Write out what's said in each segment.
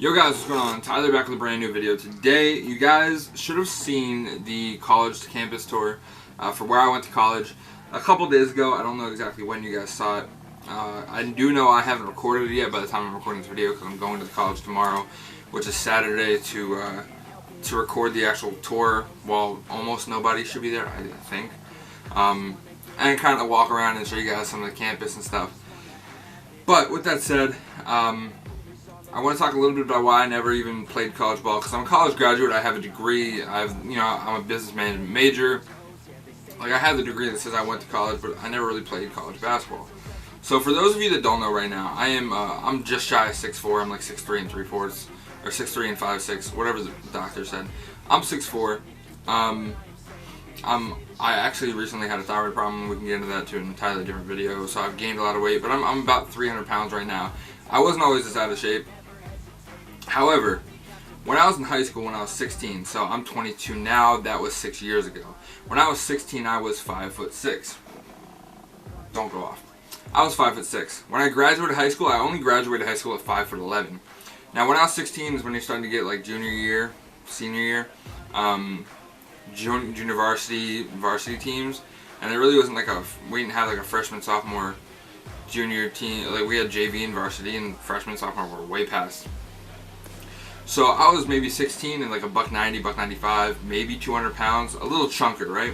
Yo guys, what's going on? Tyler back with a brand new video. Today, you guys should have seen the college to campus tour for where I went to college a couple days ago. I don't know exactly when you guys saw it. I do know I haven't recorded it yet by the time I'm recording this video because I'm going to the college tomorrow, which is Saturday, to record the actual tour while almost nobody should be there, I think. And kind of walk around and show you guys some of the campus and stuff. But with that said, I want to talk a little bit about why I never even played college ball, because I'm a college graduate. I have a degree. I'm a business management major. Like, I have the degree that says I went to college, but I never really played college basketball. So for those of you that don't know right now, I'm just shy of 6'4". I'm like 6'3 and 3/4, or 6'3 and 5'6", whatever the doctor said. I'm 6'4". I actually recently had a thyroid problem. We can get into that too in an entirely different video. So I've gained a lot of weight, but I'm about 300 pounds right now. I wasn't always this out of shape. However, when I was in high school, when I was 16, so I'm 22 now, that was 6 years ago. When I was 16, I was 5'6". Don't go off. I was 5'6". When I graduated high school, I only graduated high school at 5'11". Now, when I was 16 is when you're starting to get like junior year, senior year, junior varsity teams, and there really wasn't we didn't have like a freshman, sophomore, junior team. Like, we had JV and varsity, and freshman, sophomore were way past. So I was maybe 16 and like a $190, $195, maybe 200 pounds, a little chunker, right?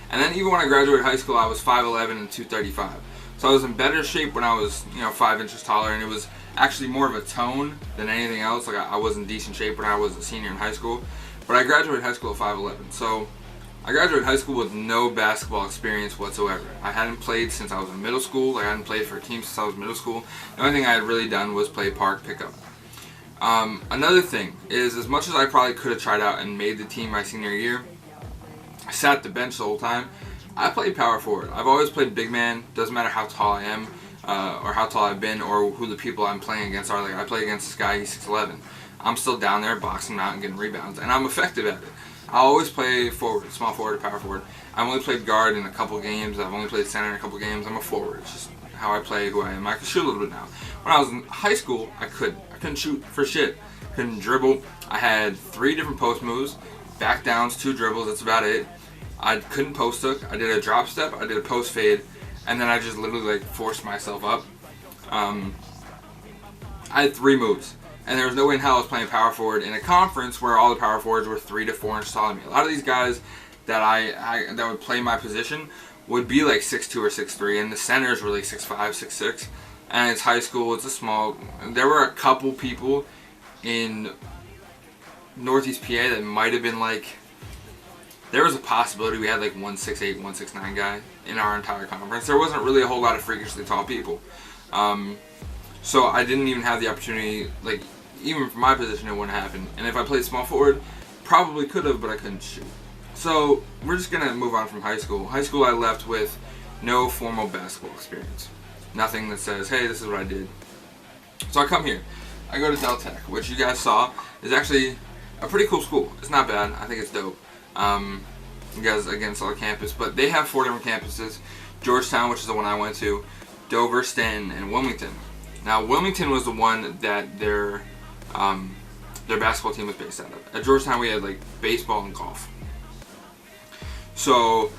And then even when I graduated high school, I was 5'11 and 235. So I was in better shape when I was, 5 inches taller, and it was actually more of a tone than anything else. Like, I was in decent shape when I was a senior in high school, but I graduated high school at 5'11. So I graduated high school with no basketball experience whatsoever. I hadn't played since I was in middle school. Like, I hadn't played for a team since I was in middle school. The only thing I had really done was play park pickup. Another thing is, as much as I probably could have tried out and made the team my senior year, I sat the bench the whole time. I played power forward. I've always played big man. Doesn't matter how tall I am, or how tall I've been, or who the people I'm playing against are. Like, I play against this guy, he's 6'11". I'm still down there boxing him out and getting rebounds, and I'm effective at it. I always play forward, small forward, or power forward. I've only played guard in a couple games. I've only played center in a couple games. I'm a forward. It's just how I play, who I am. I can shoot a little bit now. When I was in high school, I couldn't shoot for shit. Couldn't dribble. I had 3 different post moves, back downs, 2 dribbles. That's about it. I couldn't post hook. I did a drop step. I did a post fade, and then I just literally forced myself up. I had 3 moves, and there was no way in hell I was playing power forward in a conference where all the power forwards were 3 to 4 inches taller than me. A lot of these guys that that would play my position would be like 6'2" or 6'3", and the centers were like 6'5", 6'6". And it's high school. It's a small. There were a couple people in Northeast PA that might have been like. There was a possibility we had like 1'6'8", 1'6'9" guy in our entire conference. There wasn't really a whole lot of freakishly tall people. So I didn't even have the opportunity, like, even for my position it wouldn't happen. And if I played small forward, probably could have, but I couldn't shoot. So we're just going to move on from high school. High school I left with no formal basketball experience. Nothing that says, hey, this is what I did. So I come here. I go to Del Tech, which you guys saw is actually a pretty cool school. It's not bad. I think it's dope. You guys, again, saw the campus, but they have 4 different campuses. Georgetown, which is the one I went to, Dover, Stanton, and Wilmington. Now, Wilmington was the one that their basketball team was based out of. At Georgetown, we had like baseball and golf. So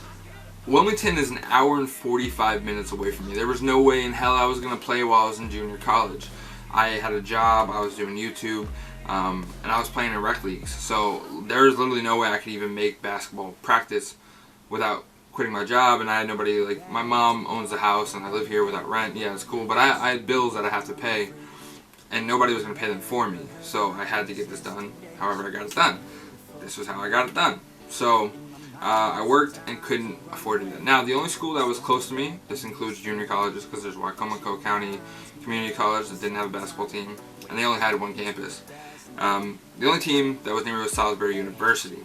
Wilmington is an hour and 45 minutes away from me. There was no way in hell I was going to play while I was in junior college. I had a job, I was doing YouTube, and I was playing in rec leagues. So there was literally no way I could even make basketball practice without quitting my job, and I had nobody. Like, my mom owns the house and I live here without rent. Yeah, it's cool, but I had bills that I have to pay, and nobody was going to pay them for me. So I had to get this done however I got it done. This was how I got it done. So I worked and couldn't afford it. Now, the only school that was close to me, this includes junior colleges, because there's Wicomico County Community College that didn't have a basketball team, and they only had 1 campus. The only team that was near me was Salisbury University.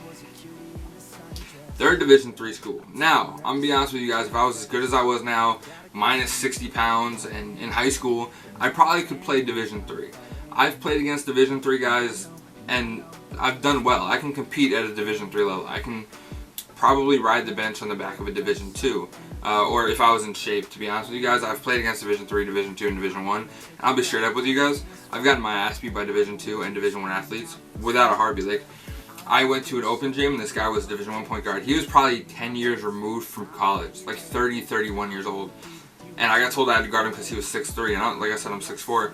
They're a Division III school. Now, I'm going to be honest with you guys, if I was as good as I was now, minus 60 pounds, and in high school, I probably could play Division III. I've played against Division III guys, and I've done well. I can compete at a Division III level. I can probably ride the bench on the back of a Division II. or if I was in shape, to be honest with you guys. I've played against Division 3, Division 2, and Division 1. And I'll be straight up with you guys. I've gotten my ass beat by Division 2 and Division 1 athletes without a heartbeat. Like, I went to an open gym, and this guy was a Division 1 point guard. He was probably 10 years removed from college, like 30, 31 years old. And I got told I had to guard him because he was 6'3", and like I said, I'm 6'4".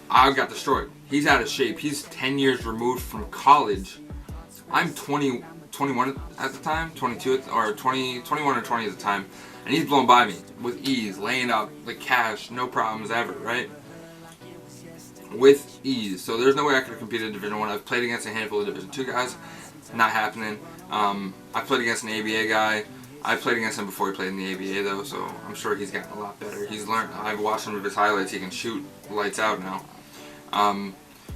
I got destroyed. He's out of shape. He's 10 years removed from college. I'm 21 at the time, 22 or 21 or 20 at the time, and he's blown by me with ease, laying up like cash, no problems ever, right? With ease. So there's no way I could have competed in Division 1. I've played against a handful of Division 2 guys, not happening. I played against an ABA guy. I played against him before he played in the ABA though, so I'm sure he's gotten a lot better. He's learned. I've watched some of his highlights. He can shoot lights out now.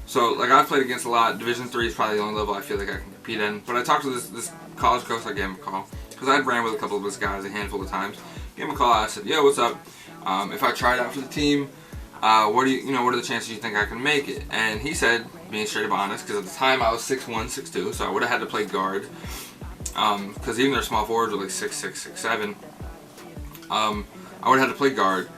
So like I've played against a lot. Division 3 is probably the only level I feel like I can compete in. But I talked to this college coach. I gave him a call because I'd ran with a couple of his guys a handful of times. Gave him a call. I said, "Yo, what's up? If I tried out for the team, what are the chances you think I can make it?" And he said, being straight up honest, because at the time I was 6'1", 6'2", so I would have had to play guard. Because even their small forwards were like 6'6", 6'7". I would have had to play guard.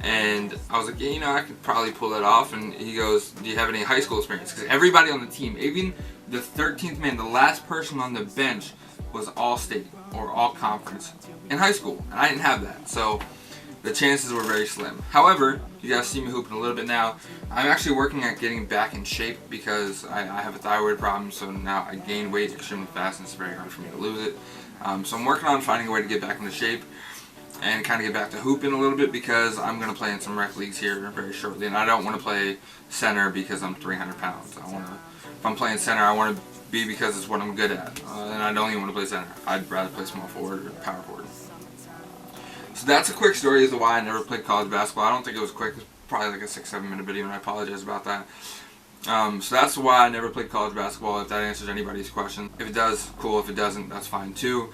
And I was like, yeah, I could probably pull that off. And he goes, do you have any high school experience? Because everybody on the team, even the 13th man, the last person on the bench, was all-state or all-conference in high school. And I didn't have that. So the chances were very slim. However, you guys see me hooping a little bit now. I'm actually working at getting back in shape because I have a thyroid problem. So now I gain weight extremely fast and it's very hard for me to lose it. So I'm working on finding a way to get back into shape and kind of get back to hooping a little bit because I'm going to play in some rec leagues here very shortly. And I don't want to play center because I'm 300 pounds. If I'm playing center, I want to be because it's what I'm good at. And I don't even want to play center. I'd rather play small forward or power forward. So that's a quick story as to why I never played college basketball. I don't think it was quick. It was probably like a 6-7 minute video, and I apologize about that. So that's why I never played college basketball, if that answers anybody's question. If it does, cool. If it doesn't, that's fine too.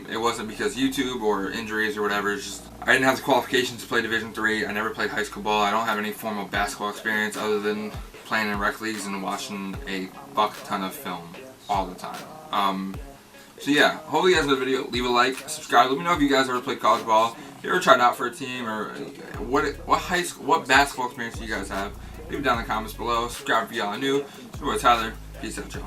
It wasn't because YouTube or injuries or whatever. It's just I didn't have the qualifications to play Division 3. I never played high school ball. I don't have any formal basketball experience other than playing in rec leagues and watching a buck ton of film all the time. So yeah, hopefully you guys enjoyed the video. Leave a like, subscribe. Let me know if you guys ever played college ball. If you ever tried out for a team, or what basketball experience do you guys have? Leave it down in the comments below. Subscribe if y'all are new. This is Tyler. Peace out, y'all.